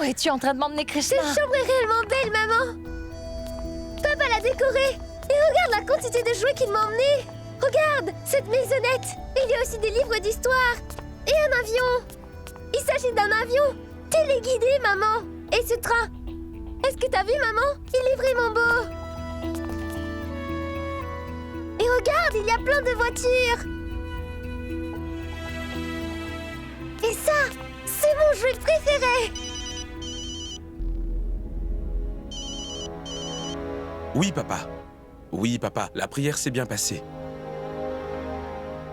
Où es-tu en train de m'emmener, Krishna? Cette chambre est réellement belle, maman. Papa l'a décorée. Et regarde la quantité de jouets qu'il m'a emmené. Regarde, cette maisonnette. Il y a aussi des livres d'histoire. Et un avion. Il s'agit d'un avion téléguidé, maman. Et ce train. Est-ce que t'as vu, maman? Il est vraiment beau. Et regarde, il y a plein de voitures. Et ça, c'est mon jeu préféré. Oui, papa. Oui, papa, la prière s'est bien passée.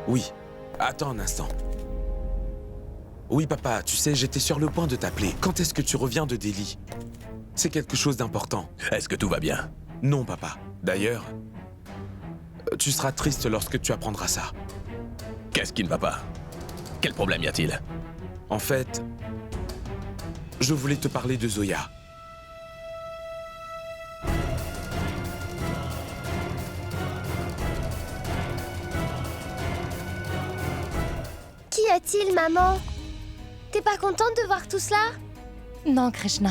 Oui. Attends un instant. Oui, papa, tu sais, j'étais sur le point de t'appeler. Quand est-ce que tu reviens de Delhi? C'est quelque chose d'important. Est-ce que tout va bien? Non, papa. D'ailleurs, tu seras triste lorsque tu apprendras ça. Qu'est-ce qui ne va pas? Quel problème y a-t-il? En fait, je voulais te parler de Zoya. Qu'y a-t-il, maman? T'es pas contente de voir tout cela? Non, Krishna.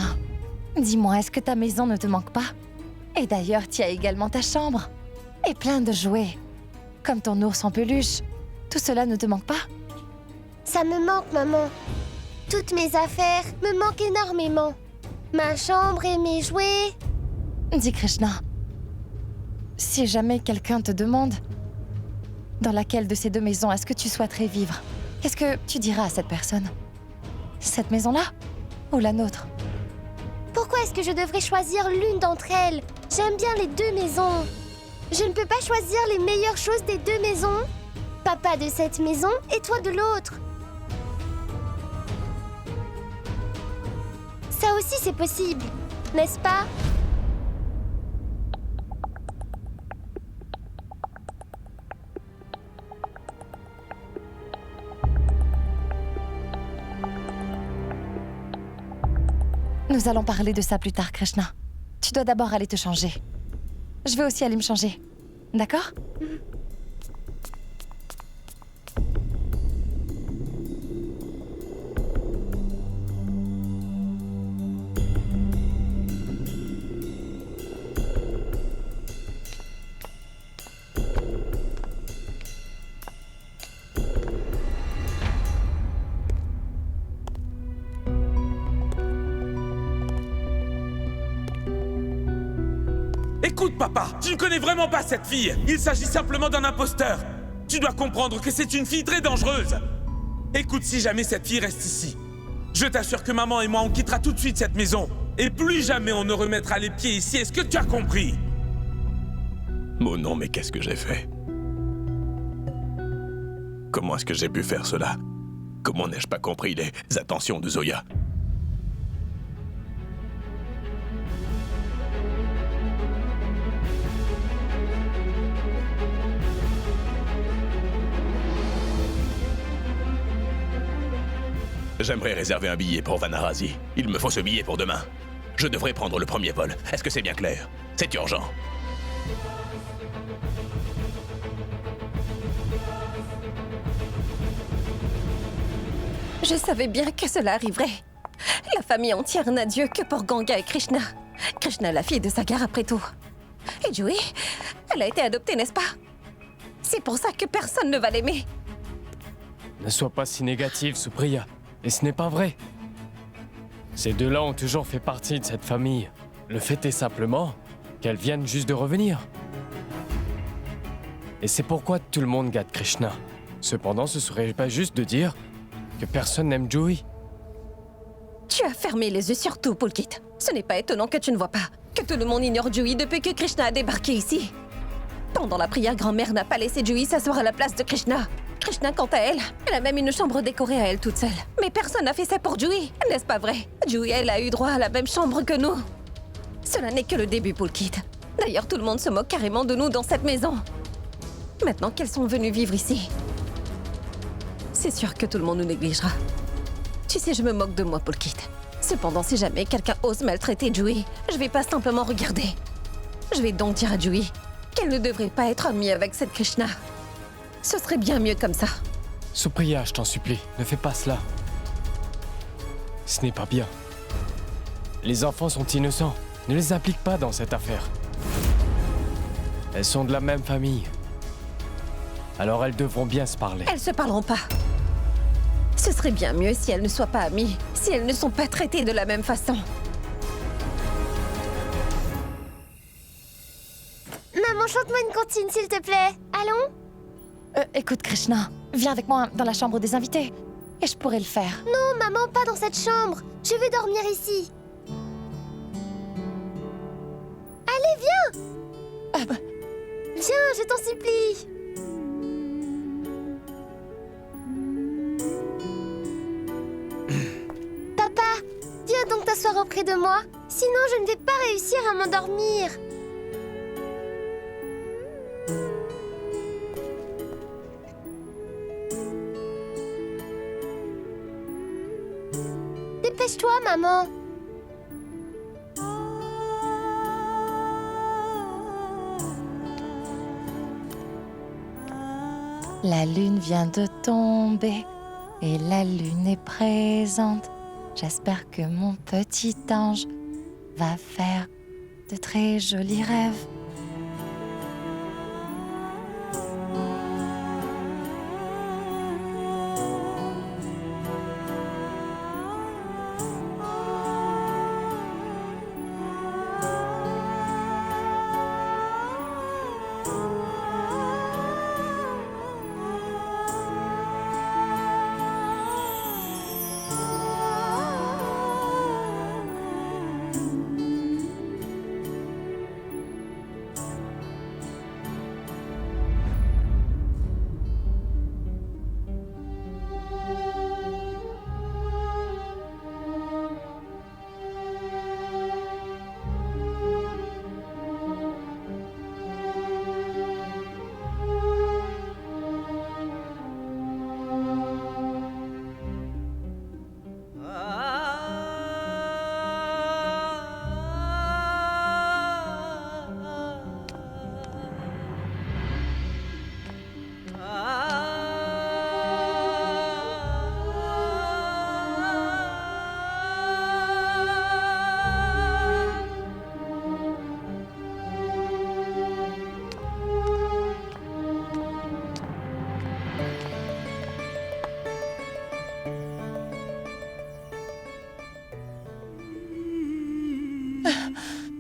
Dis-moi, est-ce que ta maison ne te manque pas? Et d'ailleurs, tu as également ta chambre. Et plein de jouets. Comme ton ours en peluche. Tout cela ne te manque pas? Ça me manque, maman. Toutes mes affaires me manquent énormément. Ma chambre et mes jouets. Dis, Krishna. Si jamais quelqu'un te demande dans laquelle de ces deux maisons est-ce que tu souhaiterais vivre, qu'est-ce que tu diras à cette personne? Cette maison-là ou la nôtre? Pourquoi est-ce que je devrais choisir l'une d'entre elles? J'aime bien les deux maisons. Je ne peux pas choisir les meilleures choses des deux maisons? Papa de cette maison et toi de l'autre. Ça aussi c'est possible, n'est-ce pas? Nous allons parler de ça plus tard, Krishna. Tu dois d'abord aller te changer. Je vais aussi aller me changer. D'accord? Écoute, papa, tu ne connais vraiment pas cette fille. Il s'agit simplement d'un imposteur. Tu dois comprendre que c'est une fille très dangereuse. Écoute, si jamais cette fille reste ici, je t'assure que maman et moi, on quittera tout de suite cette maison. Et plus jamais on ne remettra les pieds ici. Est-ce que tu as compris? Oh non, mais qu'est-ce que j'ai fait? Comment est-ce que j'ai pu faire cela? Comment n'ai-je pas compris les attentions de Zoya? J'aimerais réserver un billet pour Vanarasi. Il me faut ce billet pour demain. Je devrais prendre le premier vol. Est-ce que c'est bien clair? C'est urgent. Je savais bien que cela arriverait. La famille entière n'a Dieu que pour Ganga et Krishna. Krishna, la fille de Sagar après tout. Et Juhi, elle a été adoptée, n'est-ce pas? C'est pour ça que personne ne va l'aimer. Ne sois pas si négative, Supriya. Et ce n'est pas vrai. Ces deux-là ont toujours fait partie de cette famille. Le fait est simplement qu'elles viennent juste de revenir. Et c'est pourquoi tout le monde gâte Krishna. Cependant, ce serait pas juste de dire que personne n'aime Juhi. Tu as fermé les yeux sur tout, Pulkit. Ce n'est pas étonnant que tu ne vois pas que tout le monde ignore Juhi depuis que Krishna a débarqué ici. Pendant la prière, grand-mère n'a pas laissé Juhi s'asseoir à la place de Krishna. Krishna, quant à elle, elle a même une chambre décorée à elle toute seule. Mais personne n'a fait ça pour Juhi, n'est-ce pas vrai? Juhi, elle a eu droit à la même chambre que nous. Cela n'est que le début, Pulkit. D'ailleurs, tout le monde se moque carrément de nous dans cette maison. Maintenant qu'elles sont venues vivre ici, c'est sûr que tout le monde nous négligera. Tu sais, je me moque de moi, Pulkit. Cependant, si jamais quelqu'un ose maltraiter Juhi, je vais pas simplement regarder. Je vais donc dire à Juhi qu'elle ne devrait pas être amie avec cette Krishna. Ce serait bien mieux comme ça. Supriya, je t'en supplie, ne fais pas cela. Ce n'est pas bien. Les enfants sont innocents. Ne les implique pas dans cette affaire. Elles sont de la même famille. Alors elles devront bien se parler. Elles se parleront pas. Ce serait bien mieux si elles ne soient pas amies, si elles ne sont pas traitées de la même façon. Maman, chante-moi une comptine, s'il te plaît. Allons? Écoute, Krishna, viens avec moi dans la chambre des invités. Et je pourrais le faire. Non, maman, pas dans cette chambre. Je vais dormir ici. Allez, viens! Ah bah, Viens, je t'en supplie. Papa, viens donc t'asseoir auprès de moi. Sinon, je ne vais pas réussir à m'endormir. Dépêche-toi, maman. la lune vient de tomber et la lune est présente. J'espère que mon petit ange va faire de très jolis rêves.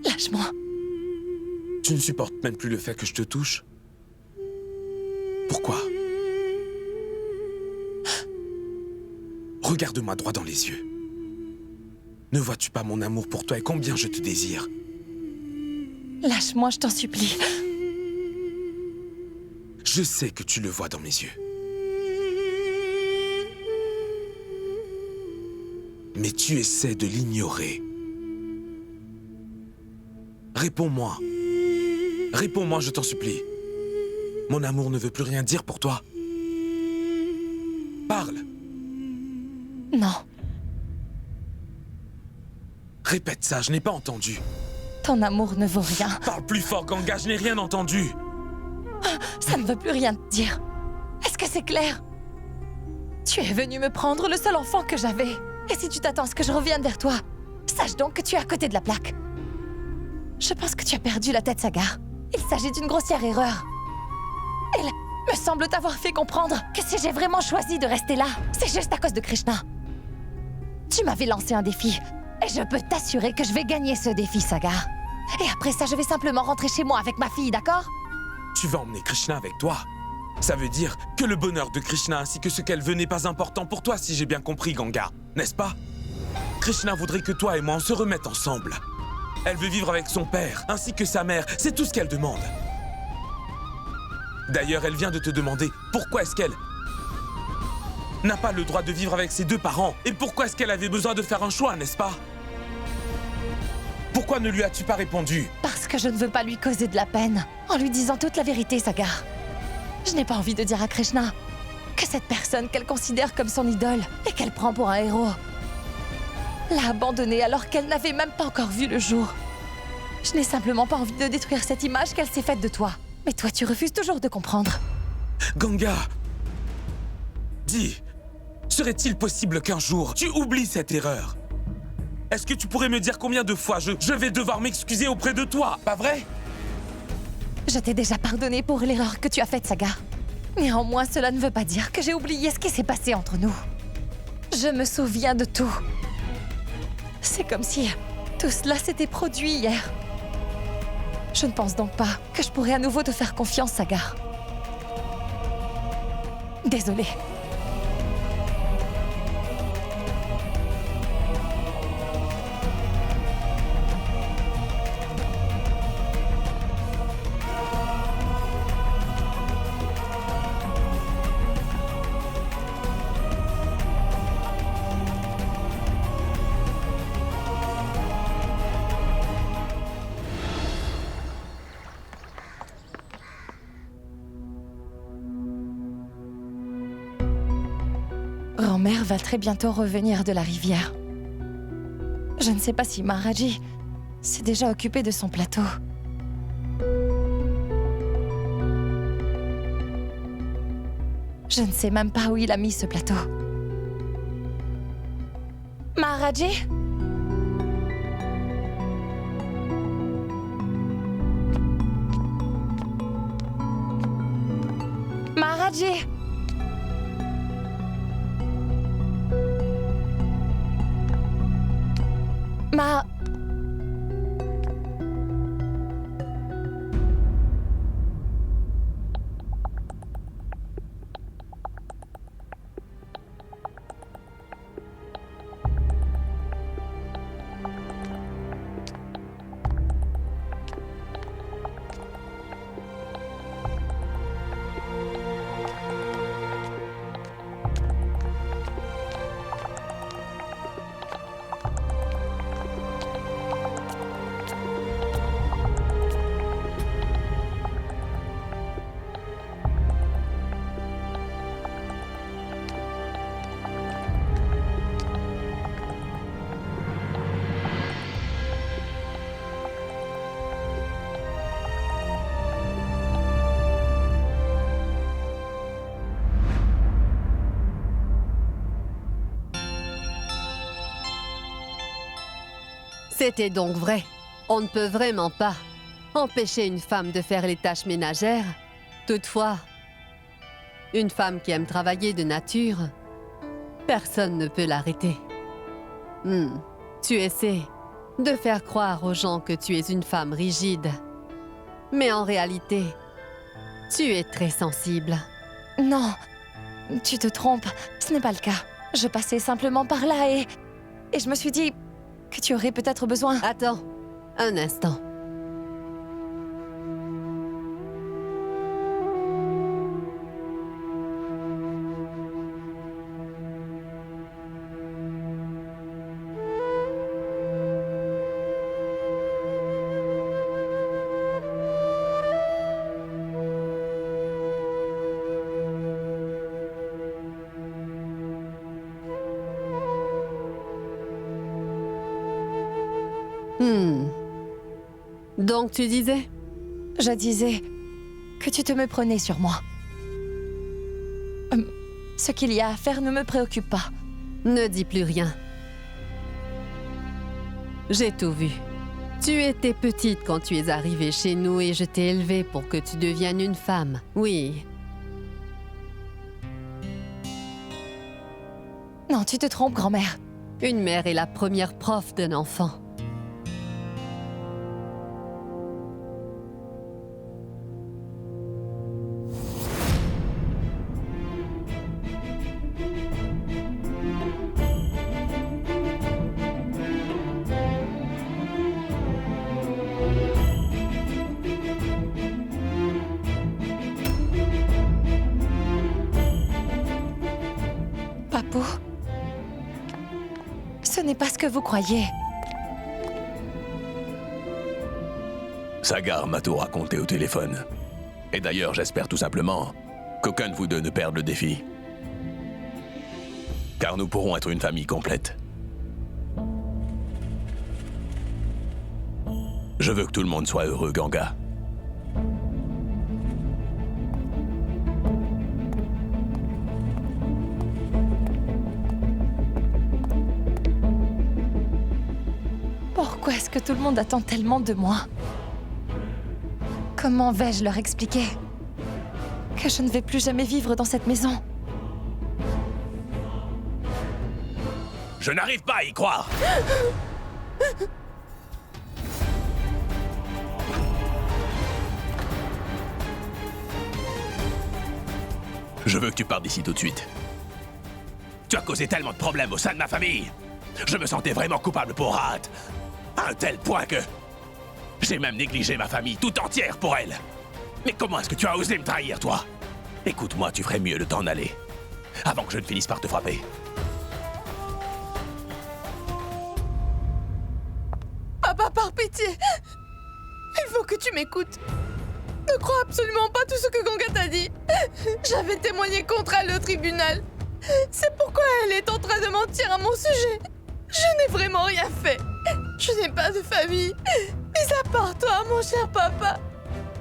Lâche-moi. Tu ne supportes même plus le fait que je te touche? Pourquoi? Regarde-moi droit dans les yeux. Ne vois-tu pas mon amour pour toi et combien je te désire? Lâche-moi, je t'en supplie. Je sais que tu le vois dans mes yeux. Mais tu essaies de l'ignorer. Réponds-moi. Réponds-moi, je t'en supplie. Mon amour ne veut plus rien dire pour toi. Parle. Non, Répète ça, je n'ai pas entendu. ton amour ne vaut rien. Parle plus fort, Ganga, je n'ai rien entendu. Ça ne veut plus rien te dire. Est-ce que c'est clair? Tu es venu me prendre le seul enfant que j'avais. Et si tu t'attends à ce que je revienne vers toi, sache donc que tu es à côté de la plaque. Je pense que tu as perdu la tête, Sagar. Il s'agit d'une grossière erreur. Il me semble t'avoir fait comprendre que si j'ai vraiment choisi de rester là, c'est juste à cause de Krishna. Tu m'avais lancé un défi, et je peux t'assurer que je vais gagner ce défi, Sagar. Et après ça, je vais simplement rentrer chez moi avec ma fille, d'accord? Tu vas emmener Krishna avec toi. Ça veut dire que le bonheur de Krishna ainsi que ce qu'elle veut n'est pas important pour toi, si j'ai bien compris, Ganga. N'est-ce pas? Krishna voudrait que toi et moi on se remette ensemble. Elle veut vivre avec son père, ainsi que sa mère. C'est tout ce qu'elle demande. D'ailleurs, elle vient de te demander pourquoi est-ce qu'elle n'a pas le droit de vivre avec ses deux parents. Et pourquoi est-ce qu'elle avait besoin de faire un choix, n'est-ce pas? Pourquoi ne lui as-tu pas répondu? Parce que je ne veux pas lui causer de la peine en lui disant toute la vérité, Sagar. Je n'ai pas envie de dire à Krishna que cette personne qu'elle considère comme son idole et qu'elle prend pour un héros l'a abandonnée alors qu'elle n'avait même pas encore vu le jour. Je n'ai simplement pas envie de détruire cette image qu'elle s'est faite de toi. Mais toi, tu refuses toujours de comprendre. Ganga, dis, serait-il possible qu'un jour tu oublies cette erreur? Est-ce que tu pourrais me dire combien de fois je vais devoir m'excuser auprès de toi, pas vrai? Je t'ai déjà pardonné pour l'erreur que tu as faite, Saga. Néanmoins, cela ne veut pas dire que j'ai oublié ce qui s'est passé entre nous. Je me souviens de tout. C'est comme si tout cela s'était produit hier. Je ne pense donc pas que je pourrais à nouveau te faire confiance, Saga. Désolée. Grand-mère va très bientôt revenir de la rivière. Je ne sais pas si Maharaji s'est déjà occupé de son plateau. Je ne sais même pas où il a mis ce plateau. Maharaji? Maharaji? C'était donc vrai. On ne peut vraiment pas empêcher une femme de faire les tâches ménagères. Toutefois, une femme qui aime travailler de nature, personne ne peut l'arrêter. Tu essaies de faire croire aux gens que tu es une femme rigide. Mais en réalité, tu es très sensible. Non, tu te trompes. Ce n'est pas le cas. Je passais simplement par là et je me suis dit que tu aurais peut-être besoin... Attends, un instant. Donc tu disais? Je disais que tu te méprenais sur moi. Ce qu'il y a à faire ne me préoccupe pas. Ne dis plus rien. J'ai tout vu. Tu étais petite quand tu es arrivée chez nous et je t'ai élevée pour que tu deviennes une femme. Oui. Non, tu te trompes, grand-mère. Une mère est la première prof d'un enfant. Papou, ce n'est pas ce que vous croyez. Sagar m'a tout raconté au téléphone. Et d'ailleurs, j'espère tout simplement qu'aucun de vous deux ne perde le défi. Car nous pourrons être une famille complète. Je veux que tout le monde soit heureux, Ganga. Pourquoi est-ce que tout le monde attend tellement de moi? Comment vais-je leur expliquer que je ne vais plus jamais vivre dans cette maison? Je n'arrive pas à y croire. Je veux que tu partes d'ici tout de suite. Tu as causé tellement de problèmes au sein de ma famille. Je me sentais vraiment coupable pour Rahat. À un tel point que... j'ai même négligé ma famille tout entière pour elle. Mais comment est-ce que tu as osé me trahir, toi? Écoute-moi, tu ferais mieux de t'en aller. Avant que je ne finisse par te frapper. Papa, par pitié! Il faut que tu m'écoutes. Ne crois absolument pas tout ce que Ganga t'a dit. J'avais témoigné contre elle au tribunal. C'est pourquoi elle est en train de mentir à mon sujet. Je n'ai vraiment rien fait. Je n'ai pas de famille. Mis à part toi, mon cher papa.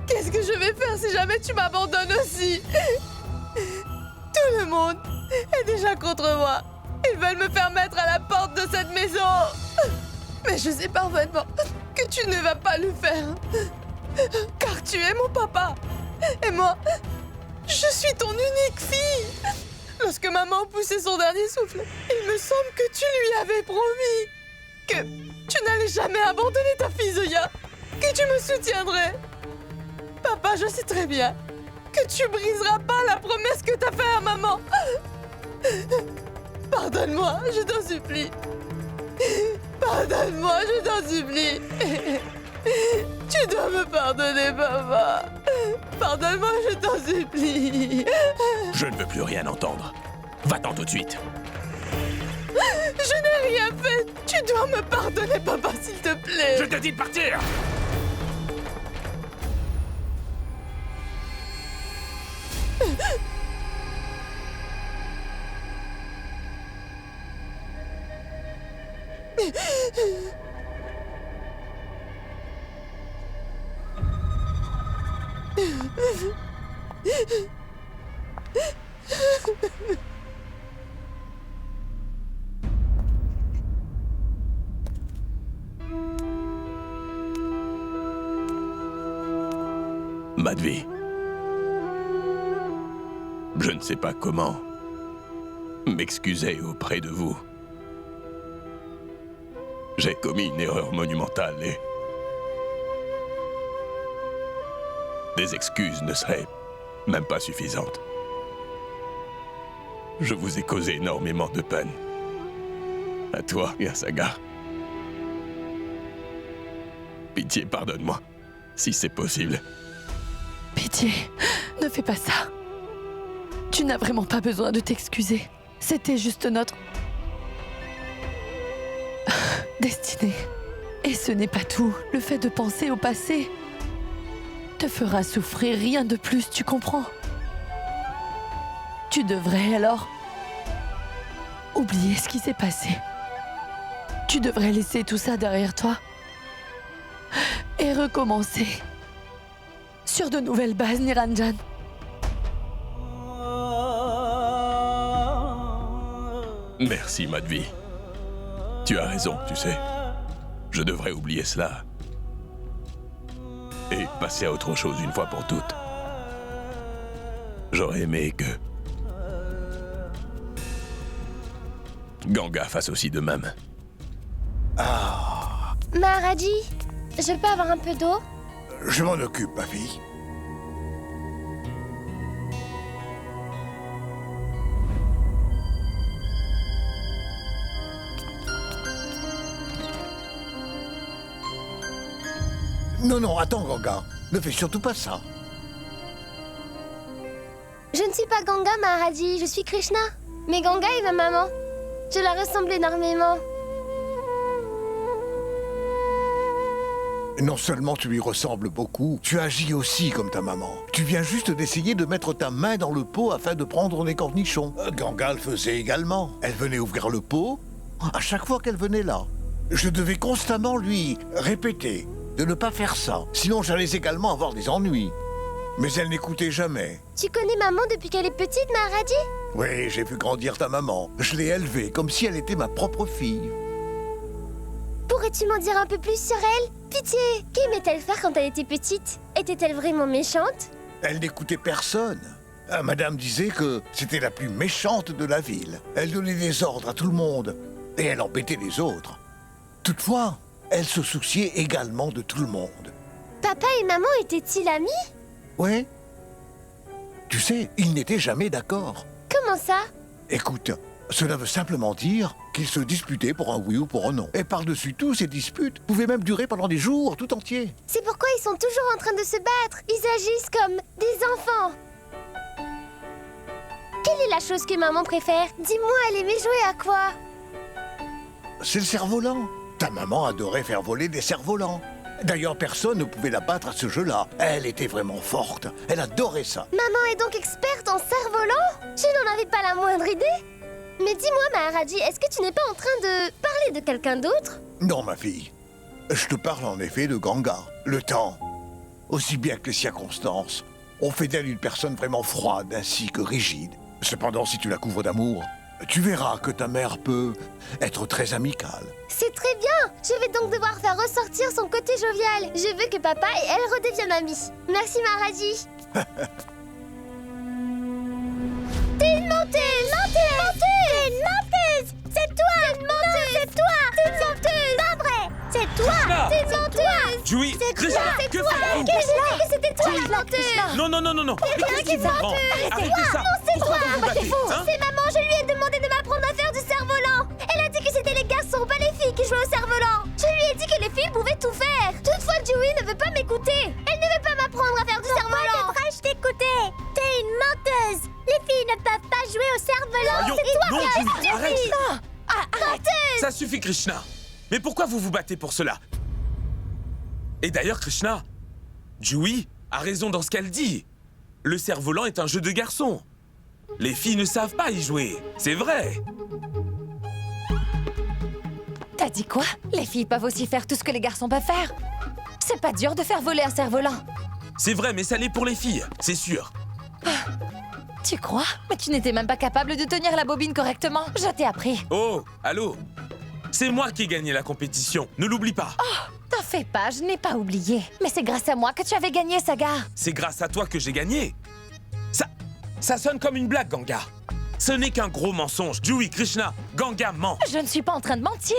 Qu'est-ce que je vais faire si jamais tu m'abandonnes aussi? Tout le monde est déjà contre moi. Ils veulent me faire mettre à la porte de cette maison. Mais je sais parfaitement que tu ne vas pas le faire. Car tu es mon papa. Et moi, je suis ton unique fille. Lorsque maman poussait son dernier souffle, il me semble que tu lui avais promis que tu n'allais jamais abandonner ta fille Zoya, que tu me soutiendrais. Papa, je sais très bien que tu briseras pas la promesse que t'as faite à maman. Pardonne-moi, je t'en supplie. Pardonne-moi, je t'en supplie. Tu dois me pardonner, papa. Pardonne-moi, je t'en supplie. Je ne veux plus rien entendre. Va-t'en tout de suite. Je n'ai rien fait. Tu dois me pardonner, papa, s'il te plaît. Je te dis de partir! Madhvi, je ne sais pas comment m'excuser auprès de vous. J'ai commis une erreur monumentale et des excuses ne seraient même pas suffisantes. Je vous ai causé énormément de peine. À toi et à Sagar. Pitié, pardonne-moi, si c'est possible. Pitié, ne fais pas ça. Tu n'as vraiment pas besoin de t'excuser. C'était juste notre destinée. Et ce n'est pas tout. Le fait de penser au passé te fera souffrir, rien de plus, tu comprends? Tu devrais alors oublier ce qui s'est passé. Tu devrais laisser tout ça derrière toi et recommencer sur de nouvelles bases, Niranjan. Merci, Madhvi. Tu as raison, tu sais. Je devrais oublier cela. Et passer à autre chose une fois pour toutes. J'aurais aimé que Ganga fasse aussi de même. Maharaji, je peux avoir un peu d'eau? Je m'en occupe, ma fille. Non, non, attends, Ganga. Ne fais surtout pas ça. Je ne suis pas Ganga, Maharaji, je suis Krishna. Mais Ganga est ma maman. Je la ressemble énormément. Non seulement tu lui ressembles beaucoup, tu agis aussi comme ta maman. Tu viens juste d'essayer de mettre ta main dans le pot afin de prendre les cornichons. Ganga le faisait également. Elle venait ouvrir le pot à chaque fois qu'elle venait là. Je devais constamment lui répéter de ne pas faire ça, sinon j'allais également avoir des ennuis. Mais elle n'écoutait jamais. Tu connais maman depuis qu'elle est petite, Maharaji? Oui, j'ai vu grandir ta maman. Je l'ai élevée comme si elle était ma propre fille. Pourrais-tu m'en dire un peu plus sur elle? Pitié, qu'aimait-elle faire quand elle était petite? Était-elle vraiment méchante? Elle n'écoutait personne. Madame disait que c'était la plus méchante de la ville. Elle donnait des ordres à tout le monde et elle embêtait les autres. Toutefois, elle se souciait également de tout le monde. Papa et maman étaient-ils amis? Ouais. Tu sais, ils n'étaient jamais d'accord. Comment ça? Écoute, cela veut simplement dire qu'ils se disputaient pour un oui ou pour un non. Et par-dessus tout, ces disputes pouvaient même durer pendant des jours tout entiers. C'est pourquoi ils sont toujours en train de se battre. Ils agissent comme des enfants. Quelle est la chose que maman préfère? Dis-moi, elle aimait jouer à quoi? C'est le cerf-volant. Ta maman adorait faire voler des cerfs-volants. D'ailleurs, personne ne pouvait la battre à ce jeu-là. Elle était vraiment forte. Elle adorait ça. Maman est donc experte en cerf-volant? Je n'en avais pas la moindre idée. Mais dis-moi, Maharaji, est-ce que tu n'es pas en train de parler de quelqu'un d'autre? Non, ma fille. Je te parle en effet de Ganga. Le temps, aussi bien que les circonstances, ont fait d'elle une personne vraiment froide ainsi que rigide. Cependant, si tu la couvres d'amour, tu verras que ta mère peut être très amicale. C'est très bien. Je vais donc devoir faire ressortir son côté jovial. Je veux que papa et elle redeviennent amis. Merci, Maharaji. T'es une menteuse! T'es une menteuse! C'est toi! T'es une menteuse! C'est toi! T'es une menteuse! Pas vrai! C'est toi! Krishna! T'es une menteuse! Julie, Krishna, C'est que toi! faites-vous? Que j'ai dit que c'était toi la menteuse! Non, non, non, non, non. Mais qu'est-ce qui vous prend? Arrêtez ça. Non, c'est Pourquoi toi! vous vous battez, hein? C'est maman, je lui ai demandé de m'apprendre à faire du cerf-volant! Elle a dit que c'était les garçons, pas les filles qui jouaient au cerf-volant! Je lui ai dit que les filles pouvaient tout faire! Toutefois, Joey ne veut pas m'écouter! Elle ne veut pas m'apprendre à faire du cerf-volant! Devrais-je t'écouter? T'es une menteuse! Les filles ne peuvent pas jouer au cerf-volant! Voyons. C'est toi Non, qui Julie, arrête. menteuse! Ça suffit, Krishna. Mais pourquoi vous vous battez pour cela? Et d'ailleurs, Krishna, Julie a raison dans ce qu'elle dit. Le cerf-volant est un jeu de garçons. Les filles ne savent pas y jouer. C'est vrai. T'as dit quoi? Les filles peuvent aussi faire tout ce que les garçons peuvent faire. C'est pas dur de faire voler un cerf-volant. C'est vrai, mais ça l'est pour les filles, c'est sûr. Tu crois? Mais tu n'étais même pas capable de tenir la bobine correctement. Je t'ai appris. Oh, allô? C'est moi qui ai gagné la compétition, ne l'oublie pas. T'en fais pas, je n'ai pas oublié. Mais c'est grâce à moi que tu avais gagné, Saga. C'est grâce à toi que j'ai gagné. Ça sonne comme une blague, Ganga. Ce n'est qu'un gros mensonge. Julie, Krishna, Ganga ment. Je ne suis pas en train de mentir.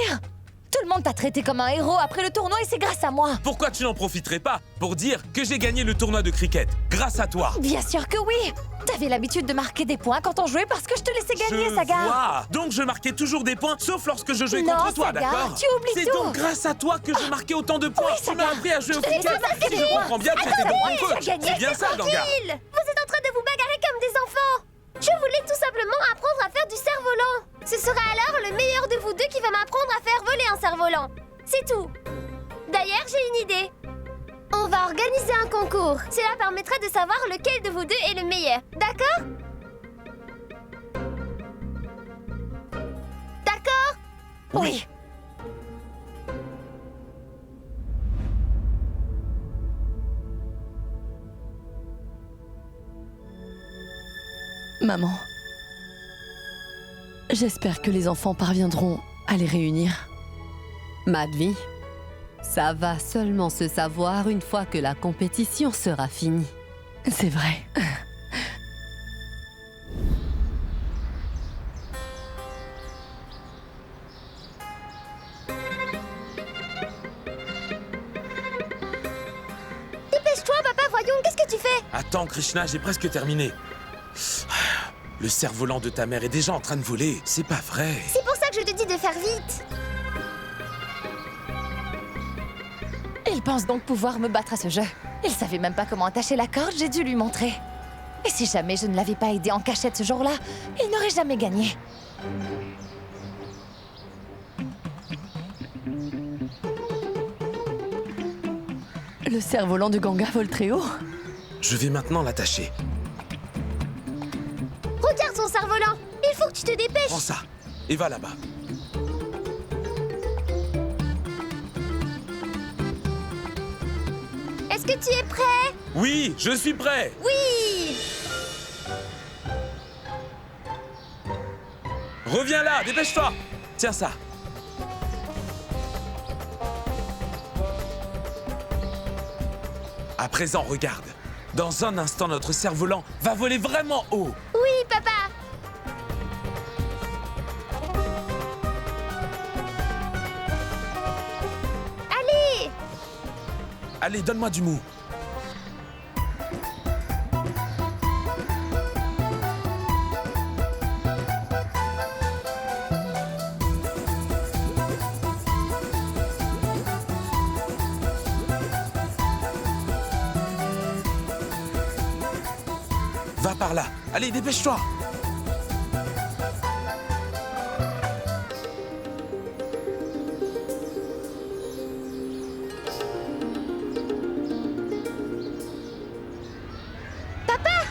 Tout le monde t'a traité comme un héros après le tournoi et c'est grâce à moi. Pourquoi tu n'en profiterais pas pour dire que j'ai gagné le tournoi de cricket grâce à toi? Bien sûr que oui. T'avais l'habitude de marquer des points quand on jouait parce que je te laissais gagner, Je Saga. vois. Donc je marquais toujours des points, sauf lorsque je jouais Non, contre toi, Saga, d'accord? tu oublies C'est tout. donc grâce à toi que j'ai marqué autant de points. Oui, Tu Saga. m'as appris à jouer au Je te laisse cricket. pas Si je comprends bien, tu étais donc mon coach. tu as gagné. C'est bien ça, Ganga. Tranquille! Vous êtes en train de vous bagarrer comme des enfants! Je voulais tout simplement apprendre à faire du cerf-volant. Ce sera alors le meilleur de vous deux qui va m'apprendre à faire voler un cerf-volant. C'est tout. D'ailleurs, j'ai une idée. On va organiser un concours. Cela permettra de savoir lequel de vous deux est le meilleur. D'accord? D'accord? Oui. Maman, j'espère que les enfants parviendront à les réunir. Madhvi, ça va seulement se savoir une fois que la compétition sera finie. C'est vrai. Dépêche-toi, papa, voyons, qu'est-ce que tu fais? Attends, Krishna, j'ai presque terminé. Le cerf-volant de ta mère est déjà en train de voler. C'est pas vrai. C'est pour ça que je te dis de faire vite. Il pense donc pouvoir me battre à ce jeu. Il savait même pas comment attacher la corde, j'ai dû lui montrer. Et si jamais je ne l'avais pas aidé en cachette ce jour-là, il n'aurait jamais gagné. Le cerf-volant de Ganga vole très haut. Je vais maintenant l'attacher. Regarde son cerf-volant. Il faut que tu te dépêches. Prends ça et va là-bas. Est-ce que tu es prêt? Oui, je suis prêt. Oui! Reviens là, dépêche-toi. Tiens ça. À présent, regarde. Dans un instant, notre cerf-volant va voler vraiment haut. Oui, papa. Allez. Allez, donne-moi du mou. Va par là. Allez, dépêche-toi.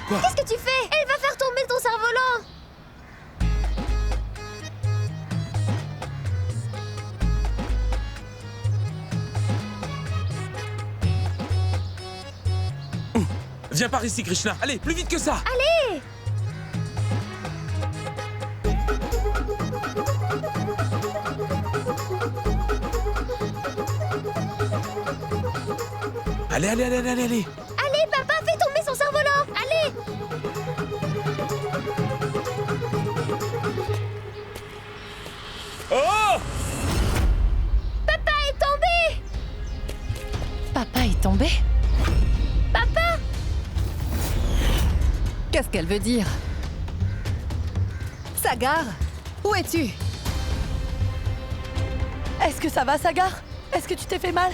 Quoi? Qu'est-ce que tu fais? Elle va faire tomber ton cerf-volant. Viens par ici, Krishna. Allez, plus vite que ça. Allez. Allez. Allez, papa, fais tomber son cerf-volant. Allez. Oh! Papa est tombé. Papa est tombé? Papa. Qu'est-ce qu'elle veut dire? Sagar, où es-tu? Est-ce que ça va, Sagar? Est-ce que tu t'es fait mal?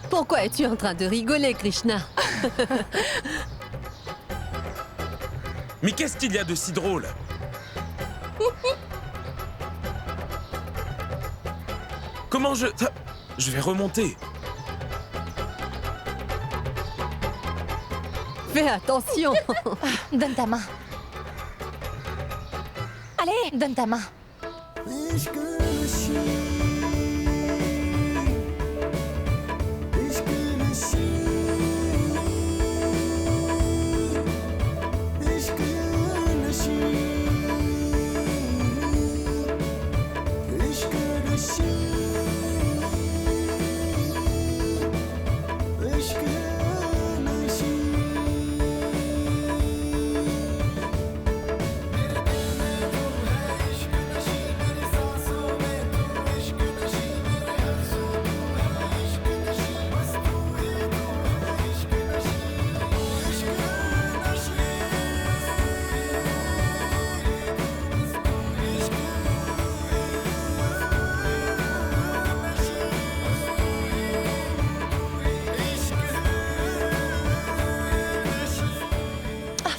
Pourquoi es-tu en train de rigoler, Krishna? Mais qu'est-ce qu'il y a de si drôle? Comment je... Je vais remonter. Fais attention. Donne ta main. Allez, donne ta main.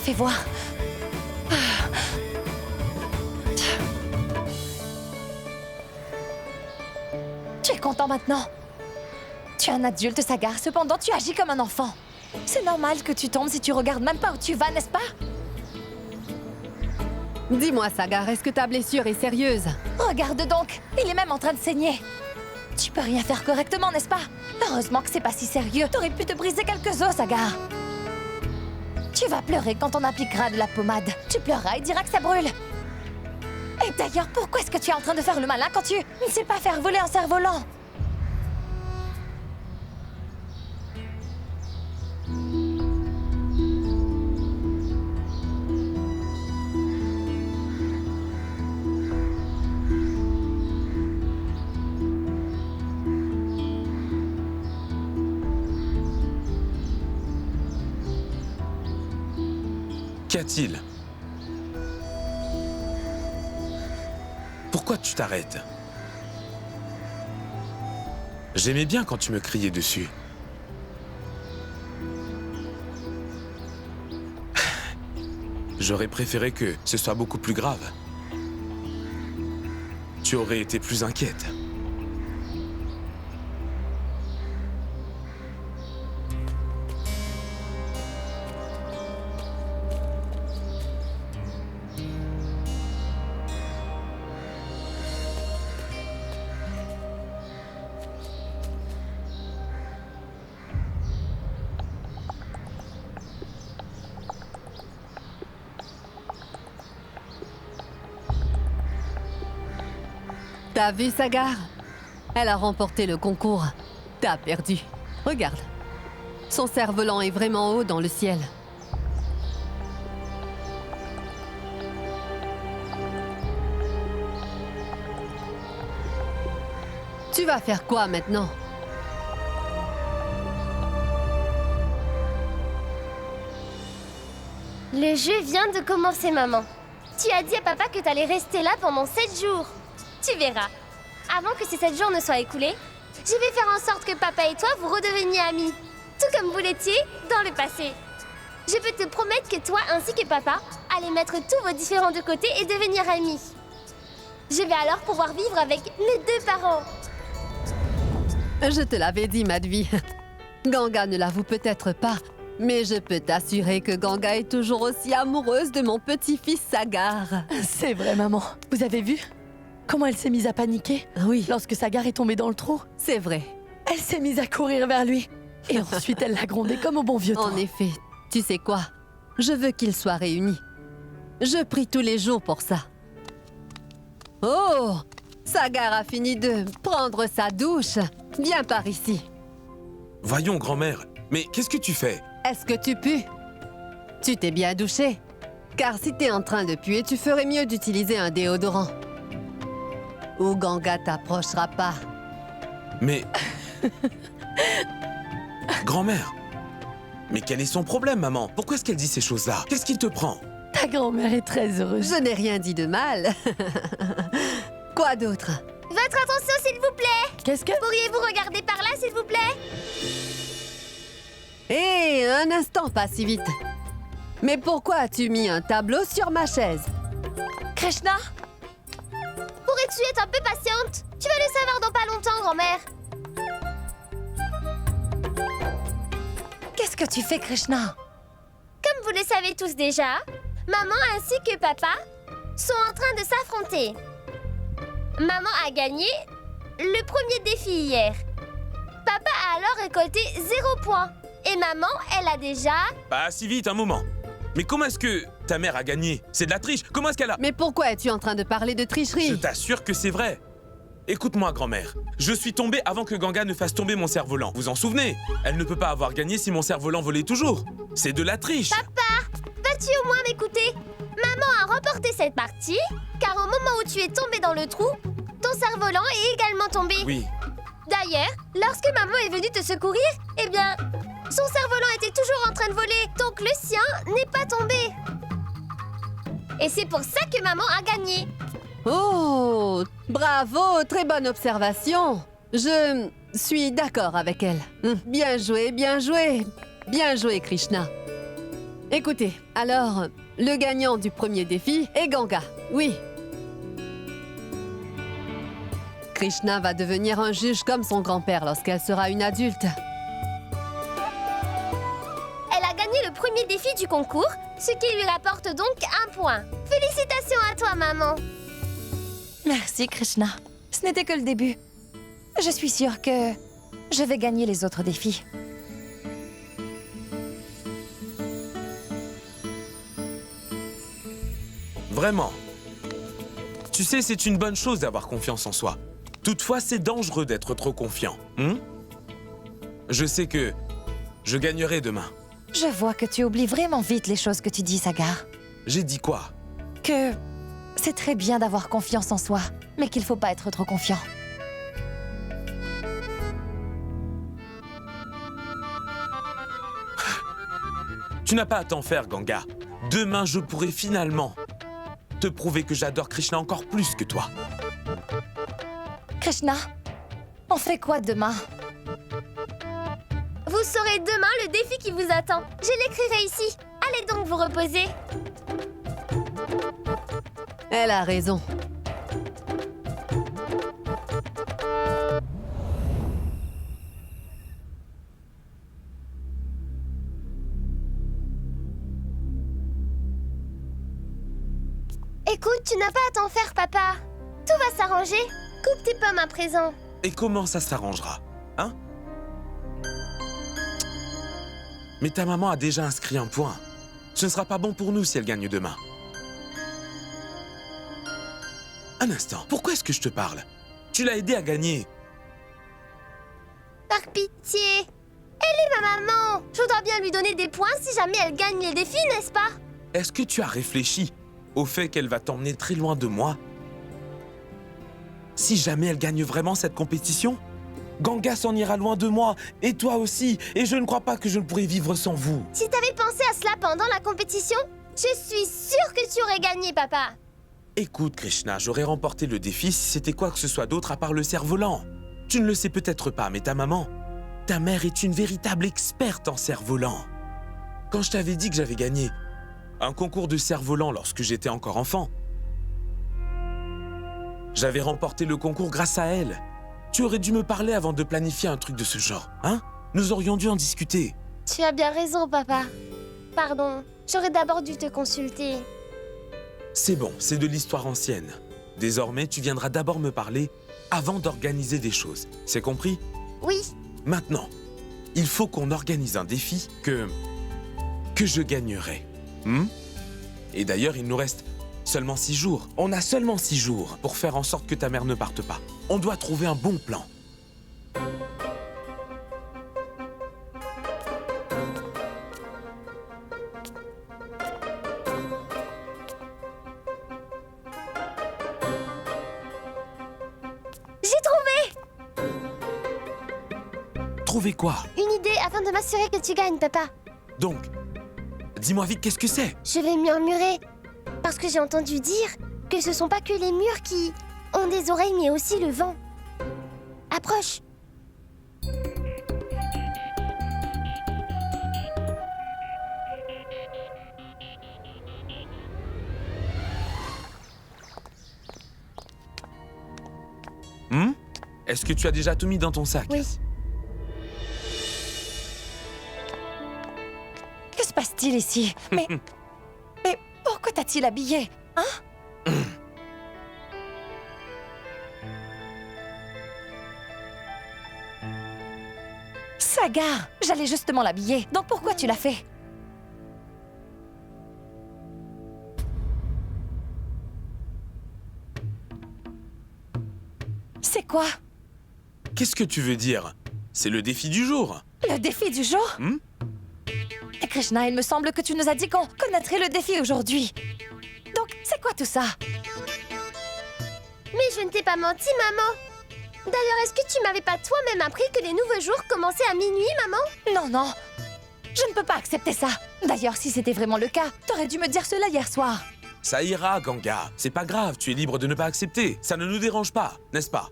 Fais voir. Tu es content maintenant? Tu es un adulte, Sagar. Cependant, tu agis comme un enfant. C'est normal que tu tombes si tu regardes même pas où tu vas, n'est-ce pas? Dis-moi, Sagar, est-ce que ta blessure est sérieuse? Regarde donc, il est même en train de saigner. Tu peux rien faire correctement, n'est-ce pas? Heureusement que c'est pas si sérieux. T'aurais pu te briser quelques os, Sagar. Tu vas pleurer quand on appliquera de la pommade. Tu pleureras et diras que ça brûle. Et d'ailleurs, pourquoi est-ce que tu es en train de faire le malin quand tu ne sais pas faire voler un cerf-volant? Qu'y a-t-il? Pourquoi tu t'arrêtes? J'aimais bien quand tu me criais dessus. J'aurais préféré que ce soit beaucoup plus grave. Tu aurais été plus inquiète. T'as vu Sagar? Elle a remporté le concours. T'as perdu. Regarde. Son cerf-volant est vraiment haut dans le ciel. Tu vas faire quoi maintenant? Le jeu vient de commencer, maman. Tu as dit à papa que t'allais rester là pendant 7 jours. Tu verras. Avant que ces 7 jours ne soient écoulés, je vais faire en sorte que papa et toi vous redeveniez amis. Tout comme vous l'étiez dans le passé. Je peux te promettre que toi ainsi que papa allez mettre tous vos différends de côté et devenir amis. Je vais alors pouvoir vivre avec les 2 parents. Je te l'avais dit, Madhvi. Ganga ne l'avoue peut-être pas, mais je peux t'assurer que Ganga est toujours aussi amoureuse de mon petit-fils Sagar. C'est vrai, maman. Vous avez vu comment elle s'est mise à paniquer Oui, lorsque Sagar est tombé dans le trou? c'est vrai. Elle s'est mise à courir vers lui. Et ensuite, elle l'a grondé comme au bon vieux temps. En effet, tu sais quoi? Je veux qu'ils soient réunis. Je prie tous les jours pour ça. Oh! Sagar a fini de prendre sa douche. Viens par ici. Voyons, grand-mère, mais qu'est-ce que tu fais? Est-ce que tu pues? Tu t'es bien douché? Car si t'es en train de puer, tu ferais mieux d'utiliser un déodorant. Ou Ganga t'approchera pas. Mais... Grand-mère, mais quel est son problème, maman? Pourquoi est-ce qu'elle dit ces choses-là? Qu'est-ce qui te prend? Ta grand-mère est très heureuse. Je n'ai rien dit de mal. Quoi d'autre? Votre attention, s'il vous plaît. Qu'est-ce que... Pourriez-vous regarder par là, s'il vous plaît? Hé, un instant, pas si vite. Mais pourquoi as-tu mis un tableau sur ma chaise? Krishna, Pourrais-tu être un peu patiente? Tu vas le savoir dans pas longtemps, grand-mère. qu'est-ce que tu fais, Krishna? Comme vous le savez tous déjà, maman ainsi que papa sont en train de s'affronter. Maman a gagné le premier défi hier. Papa a alors récolté 0 point. Et maman, elle a déjà... Pas si vite, un moment. Mais comment est-ce que ta mère a gagné? C'est de la triche. Comment est-ce qu'elle a... Mais pourquoi es-tu en train de parler de Je tricherie? t'assure que c'est vrai. Écoute-moi, grand-mère. Je suis tombé avant que Ganga ne fasse tomber mon cerf-volant. Vous en souvenez? Elle ne peut pas avoir gagné si mon cerf-volant volait toujours. C'est de la triche. Vas-tu au moins m'écouter? Maman a remporté cette partie, car au moment où tu es tombé dans le trou, ton cerf-volant est également tombé. Oui. D'ailleurs, lorsque maman est venue te secourir, eh bien, son cerf-volant était toujours en train de voler, donc le sien n'est pas tombé. Et c'est pour ça que maman a gagné. Oh, bravo, très bonne observation. Je suis d'accord avec elle. Bien joué, bien joué. Bien joué, Krishna. Écoutez, alors, le gagnant du premier défi est Ganga. Oui. Krishna va devenir un juge comme son grand-père lorsqu'elle sera une adulte. Elle a gagné le premier défi du concours, ce qui lui rapporte donc 1 point. Félicitations à toi, maman. Merci, Krishna. Ce n'était que le début. Je suis sûre que je vais gagner les autres défis. Vraiment. Tu sais, c'est une bonne chose d'avoir confiance en soi. Toutefois, c'est dangereux d'être trop confiant. Je sais que je gagnerai demain. Je vois que tu oublies vraiment vite les choses que tu dis, Sagar. J'ai dit quoi? Que c'est très bien d'avoir confiance en soi, mais qu'il faut pas être trop confiant. Tu n'as pas à t'en faire, Ganga. Demain, je pourrai finalement te prouver que j'adore Krishna encore plus que toi. Krishna, on fait quoi demain? Vous saurez demain le défi qui vous attend. Je l'écrirai ici. Allez donc vous reposer. Elle a raison. Écoute, tu n'as pas à t'en faire, papa. Tout va s'arranger. Coupe tes pommes à présent. Et comment ça s'arrangera, hein? Mais ta maman a déjà inscrit un point. Ce ne sera pas bon pour nous si elle gagne demain. Un instant, pourquoi est-ce que je te parle? Tu l'as aidé à gagner. Par pitié. Elle est ma maman. Je dois bien lui donner des points si jamais elle gagne les défis, n'est-ce pas? Est-ce que tu as réfléchi au fait qu'elle va t'emmener très loin de moi? Si jamais elle gagne vraiment cette compétition, Ganga s'en ira loin de moi, et toi aussi, et je ne crois pas que je ne pourrais vivre sans vous. Si t'avais pensé à cela pendant la compétition, je suis sûre que tu aurais gagné, papa. Écoute, Krishna, j'aurais remporté le défi si c'était quoi que ce soit d'autre à part le cerf-volant. Tu ne le sais peut-être pas, mais ta maman, ta mère est une véritable experte en cerf-volant. Quand je t'avais dit que j'avais gagné un concours de cerf-volant lorsque j'étais encore enfant, j'avais remporté le concours grâce à elle. Tu aurais dû me parler avant de planifier un truc de ce genre, hein? Nous aurions dû en discuter. Tu as bien raison, papa. Pardon, j'aurais d'abord dû te consulter. C'est bon, c'est de l'histoire ancienne. Désormais, tu viendras d'abord me parler avant d'organiser des choses. C'est compris? Oui. Maintenant, il faut qu'on organise un défi que je gagnerai. Et d'ailleurs, il nous reste seulement 6 jours. On a seulement 6 jours pour faire en sorte que ta mère ne parte pas. On doit trouver un bon plan. J'ai trouvé Trouver quoi? une idée afin de m'assurer que tu gagnes, papa. Donc, dis-moi vite, qu'est-ce que c'est? Je vais murmurer. Parce que j'ai entendu dire que ce sont pas que les murs qui ont des oreilles, mais aussi le vent. Approche. Est-ce que tu as déjà tout mis dans ton sac? Oui. Que se passe-t-il ici? Mais pourquoi t'a-t-il habillé? Hein? Sagar, j'allais justement l'habiller. Donc pourquoi tu l'as fait? C'est quoi? Qu'est-ce que tu veux dire? C'est le défi du jour. Le défi du jour? Et Krishna, il me semble que tu nous as dit qu'on connaîtrait le défi aujourd'hui. Donc, c'est quoi tout ça? Mais je ne t'ai pas menti, maman. D'ailleurs, est-ce que tu m'avais pas toi-même appris que les nouveaux jours commençaient à minuit, maman? Non, non. Je ne peux pas accepter ça. D'ailleurs, si c'était vraiment le cas, t'aurais dû me dire cela hier soir. Ça ira, Ganga. C'est pas grave, tu es libre de ne pas accepter. Ça ne nous dérange pas, n'est-ce pas?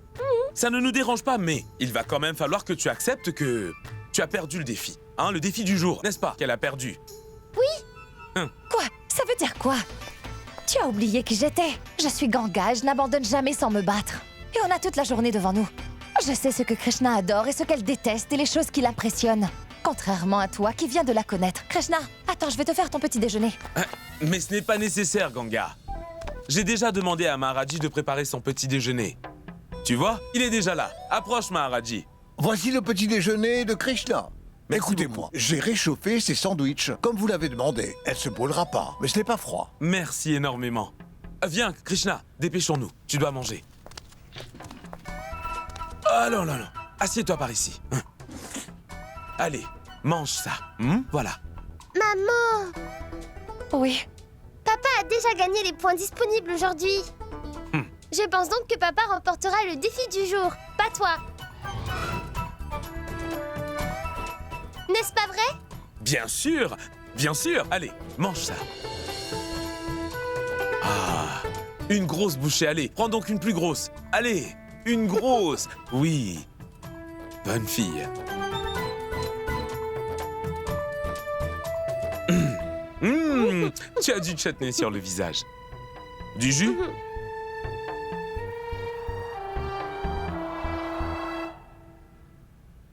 Ça ne nous dérange pas, mais il va quand même falloir que tu acceptes que tu as perdu le défi. Hein, le défi du jour, n'est-ce pas? Qu'elle a perdu. Oui. Quoi? Ça veut dire quoi? Tu as oublié qui j'étais. Je suis Ganga et je n'abandonne jamais sans me battre. Et on a toute la journée devant nous. Je sais ce que Krishna adore et ce qu'elle déteste et les choses qui l'impressionnent. Contrairement à toi qui viens de la connaître. Krishna, attends, je vais te faire ton petit déjeuner. Mais ce n'est pas nécessaire, Ganga. J'ai déjà demandé à Maharaji de préparer son petit déjeuner. Tu vois, il est déjà là. Approche, Maharaji. Voici le petit déjeuner de Krishna. Merci Écoutez-moi, beaucoup. j'ai réchauffé ces sandwichs, comme vous l'avez demandé. Elle se brûlera pas, mais ce n'est pas froid. Merci énormément. Viens, Krishna, dépêchons-nous. Tu dois manger. Oh non, non, non. Assieds-toi par ici. Allez, mange ça. Voilà. Maman, Oui. papa a déjà gagné les points disponibles aujourd'hui. Je pense donc que papa remportera le défi du jour, pas toi. N'est-ce pas vrai? Bien sûr, bien sûr. Allez, mange ça. Ah, une grosse bouchée. Allez, prends donc une plus grosse. Allez, une grosse. Oui. Bonne fille. Tu as du chutney sur le visage. Du jus?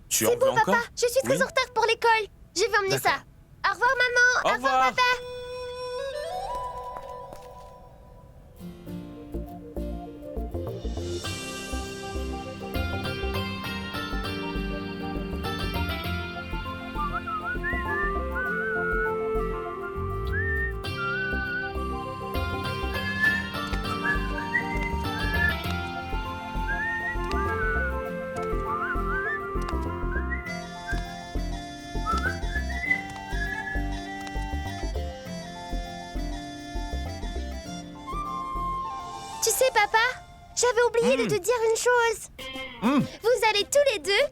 Tu en C'est veux bon, encore? papa, je suis très Oui. en retard pour l'école. Je vais emmener ça. D'accord. Au revoir, maman. Au revoir. papa. Tu sais, papa, j'avais oublié de te dire une chose. Vous allez tous les deux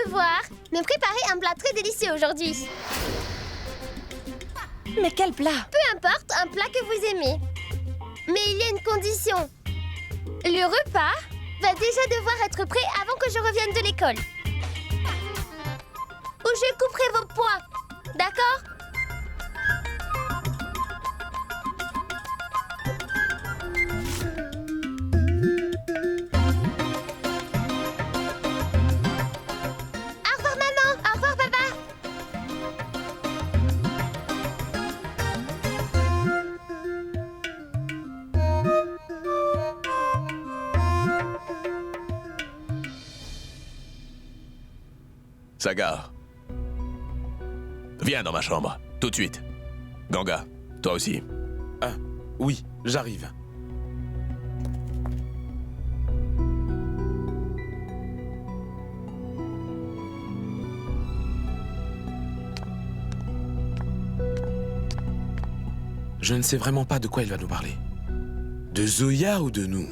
devoir me préparer un plat très délicieux aujourd'hui. Mais quel plat? Peu importe, un plat que vous aimez. Mais il y a une condition. Le repas va déjà devoir être prêt avant que je revienne de l'école. Ou je couperai vos poings. D'accord? Au revoir maman, au revoir papa. Sagar. Viens dans ma chambre, tout de suite. Ganga, toi aussi. Ah, oui, j'arrive. Je ne sais vraiment pas de quoi il va nous parler. De Zoya ou de nous?